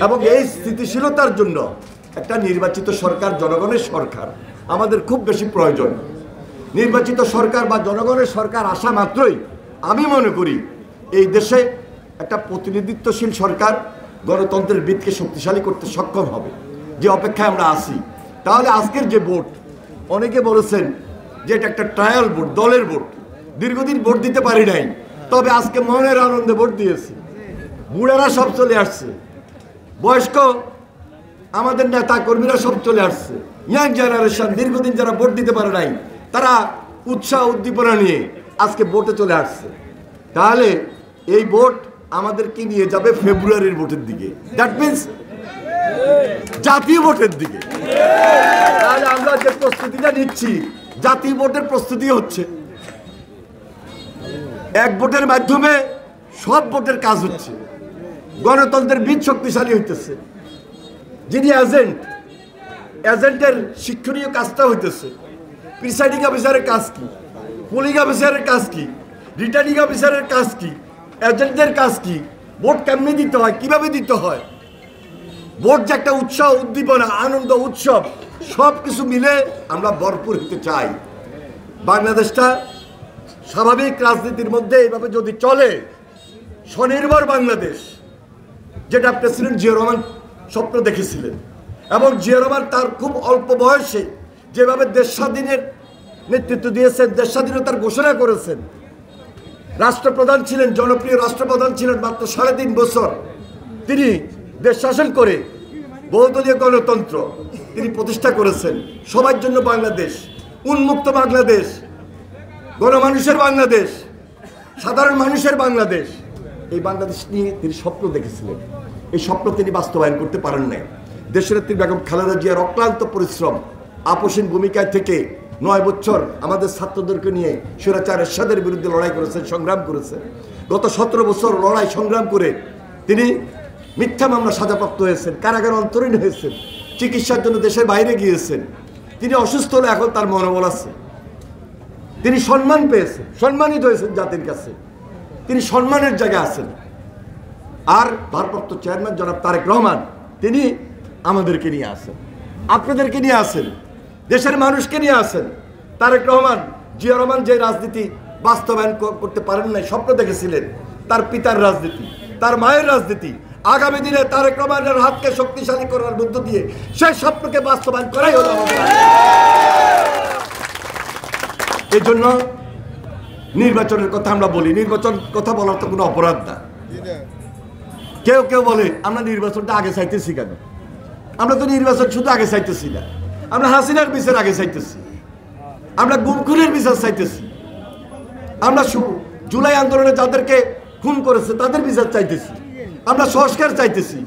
এবং এই স্থিতিশীলতার জন্য একটা নির্বাচিত সরকার, জনগণের সরকার আমাদের খুব বেশি প্রয়োজন। নির্বাচিত সরকার বা জনগণের সরকার আসা মাত্রই আমি মনে করি এই দেশে একটা প্রতিনিধিত্বশীল সরকার গণতন্ত্রের ভিতকে শক্তিশালী করতে সক্ষম হবে, যে অপেক্ষায় আমরা আছি। তাহলে আজকের যে ভোট, অনেকে বলেছেন যে এটা একটা ট্রায়াল ভোট, দলের ভোট, দীর্ঘদিন ভোট দিতে পারি নাই, তবে আজকে মনের আনন্দে ভোট দিয়েছি। বুড়ারা সব চলে আসছে, বয়স্ক আমাদের নেতা কর্মীরা সব চলে আসছে, ইয়াং জেনারেশন দীর্ঘদিন যারা ভোট দিতে পারে নাই তারা উৎসাহ উদ্দীপনা নিয়ে আজকে ভোটে চলে আসছে। তাহলে এই ভোট আমাদেরকে নিয়ে যাবে ফেব্রুয়ারির ভোটের দিকে, দ্যাট মিনস জাতীয় ভোটের দিকে। তাহলে আমরা যে প্রস্তুতিটা নিচ্ছি, জাতীয় ভোটের প্রস্তুতি হচ্ছে, এক ভোটের মাধ্যমে সব ভোটের কাজ হচ্ছে, গণতন্ত্রের বীজ শক্তিশালী হইতেছে। যিনি এজেন্টের শিক্ষণীয় কাজটা হইতেছে, প্রিসাইডিং অফিসারের কাজ কি, পুলিং অফিসারের কাজ কি, রিটার্নিং অফিসারের কাজ কি, এজেন্টের কাজ কি, ভোট কেমনি দিতে হয়, কিভাবে দিতে হয়, ভোট যে একটা উৎসাহ উদ্দীপনা আনন্দ উৎসব, সব কিছু মিলে আমরা ভরপুর হতে চাই। বাংলাদেশটা স্বাভাবিক রাজনীতির মধ্যে এইভাবে যদি চলে, স্বনির্ভর বাংলাদেশ, যেটা প্রেসিডেন্ট জিয়া রহমান স্বপ্ন দেখেছিলেন, এবং জিয়া রহমান তার খুব অল্প বয়সে যেভাবে দেশ স্বাধীনের নেতৃত্ব দিয়েছেন, দেশ স্বাধীনতার ঘোষণা করেছেন, রাষ্ট্রপ্রধান ছিলেন, জনপ্রিয় রাষ্ট্রপ্রধান ছিলেন মাত্র 3.5 বছর। তিনি দেশ শাসন করে বহুদলীয় গণতন্ত্র তিনি প্রতিষ্ঠা করেছেন। সবার জন্য বাংলাদেশ, উন্মুক্ত বাংলাদেশ, গণমানুষের বাংলাদেশ, সাধারণ মানুষের বাংলাদেশ, এই বাংলাদেশ নিয়ে তিনি স্বপ্ন দেখেছিলেন। এই স্বপ্ন তিনি বাস্তবায়ন করতে পারেন নাই। দেশনেত্রী বেগম খালেদা জিয়ার অক্লান্ত পরিশ্রম, আপোষহীন ভূমিকায় থেকে 9 বছর আমাদের ছাত্রদেরকে নিয়ে স্বৈরাচার এরশাদের বিরুদ্ধে লড়াই করেছেন, সংগ্রাম করেছেন। গত 17 বছর লড়াই সংগ্রাম করে তিনি মিথ্যা মামলা সাজাপ্রাপ্ত হয়েছেন, কারাগারে অন্তরীণ হয়েছেন, চিকিৎসার জন্য দেশের বাইরে গিয়েছেন। তিনি অসুস্থ হলে এখন তার মনোবল আছে, তিনি সম্মান পেয়েছেন, সম্মানিত হয়েছেন জাতির কাছে, তিনি সম্মানের জায়গায় আছেন। আর ভারপ্রাপ্ত চেয়ারম্যান জনাব তারেক রহমান, তিনি আমাদেরকে নিয়ে আসেন, আপনাদেরকে নিয়ে আসেন, দেশের মানুষকে নিয়ে আসেন। তারেক রহমান, জিয়া রহমান যে রাজনীতি বাস্তবায়ন করতে পারেন নাই, স্বপ্ন দেখেছিলেন, তার পিতার রাজনীতি, তার মায়ের রাজনীতি, আগামী দিনে তারেক রহমানের হাতকে শক্তিশালী করার মধ্য দিয়ে সেই স্বপ্নকে বাস্তবায়ন করাই হলো। এই জন্য নির্বাচনের কথা আমরা বলি, নির্বাচন কথা বলার তো কোনো অপরাধ না। কেউ কেউ বলে আমরা নির্বাচনটা আগে চাইতেছি কেন? আমরা তো নির্বাচন শুধু আগে চাইতেছি না, আমরা হাসিনার বিচার আগে চাইতেছি, আমরা গুমখুরের বিচার চাইতেছি, আমরা জুলাই আন্দোলনে যাদেরকে খুন করেছে তাদের বিচার চাইতেছি, আমরা সংস্কার চাইতেছি,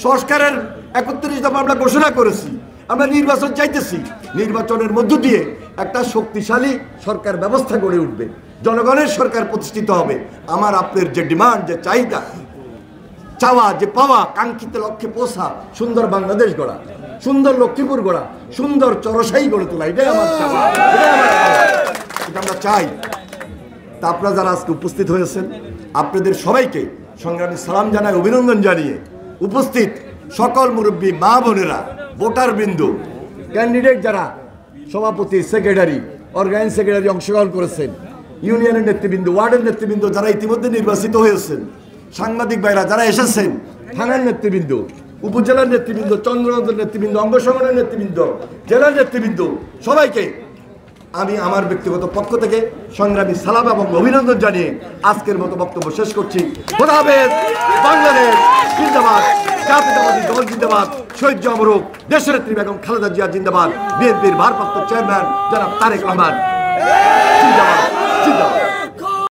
সংস্কারের 31 দফা আমরা ঘোষণা করেছি, আমরা নির্বাচন চাইতেছি। নির্বাচনের মধ্য দিয়ে একটা শক্তিশালী সরকার ব্যবস্থা গড়ে উঠবে, জনগণের সরকার প্রতিষ্ঠিত হবে। আমার আপনার যে ডিমান্ড, যে চাহিদা, চাওয়া, যে পাওয়া, কাঙ্ক্ষিত লক্ষ্যে পৌঁছা, সুন্দর বাংলাদেশ গড়া, সুন্দর লক্ষ্মীপুর গড়া, সুন্দর চরসাই গড়ে তোলা, এটাই আমার চাওয়া, এটা আমরা চাই। তা আপনারা যারা আজকে উপস্থিত হয়েছেন, আপনাদের সবাইকে সংগ্রামী সালাম জানাই, অভিনন্দন জানিয়ে উপস্থিত সকল মুরব্বী, মা বোনেরা, ভোটার বিন্দু, ক্যান্ডিডেট যারা, সভাপতি, সেক্রেটারি, অর্গানাইজিং সেক্রেটারি অংশগ্রহণ করেছেন, ইউনিয়নের নেতৃবৃন্দ, ওয়ার্ডের নেতৃবৃন্দ যারা ইতিমধ্যে নির্বাচিত হয়েছেন, সাংবাদিক ভাইরা যারা এসেছেন, থানার নেতৃবৃন্দ, উপজেলার নেতৃবৃন্দ, চন্দ্রনগরের নেতৃবৃন্দ, অঙ্গ সংগঠনের নেতৃবৃন্দ, জেলার নেতৃবৃন্দ, সবাইকে আমি আমার ব্যক্তিগত পক্ষ থেকে সংগ্রামী সালাম এবং অভিনন্দন জানিয়ে আজকের মতো বক্তব্য শেষ করছি। খোদা হাফেজ। বাংলাদেশ জিন্দাবাদ, জাতীয়তাবাদী দল জিন্দাবাদ, শহীদ অমরক দেশনেত্রী বেগম খালেদা জিয়া জিন্দাবাদ, বিএনপির ভারপ্রাপ্ত চেয়ারম্যান জনাব তারেক রহমান জিন্দাবাদ।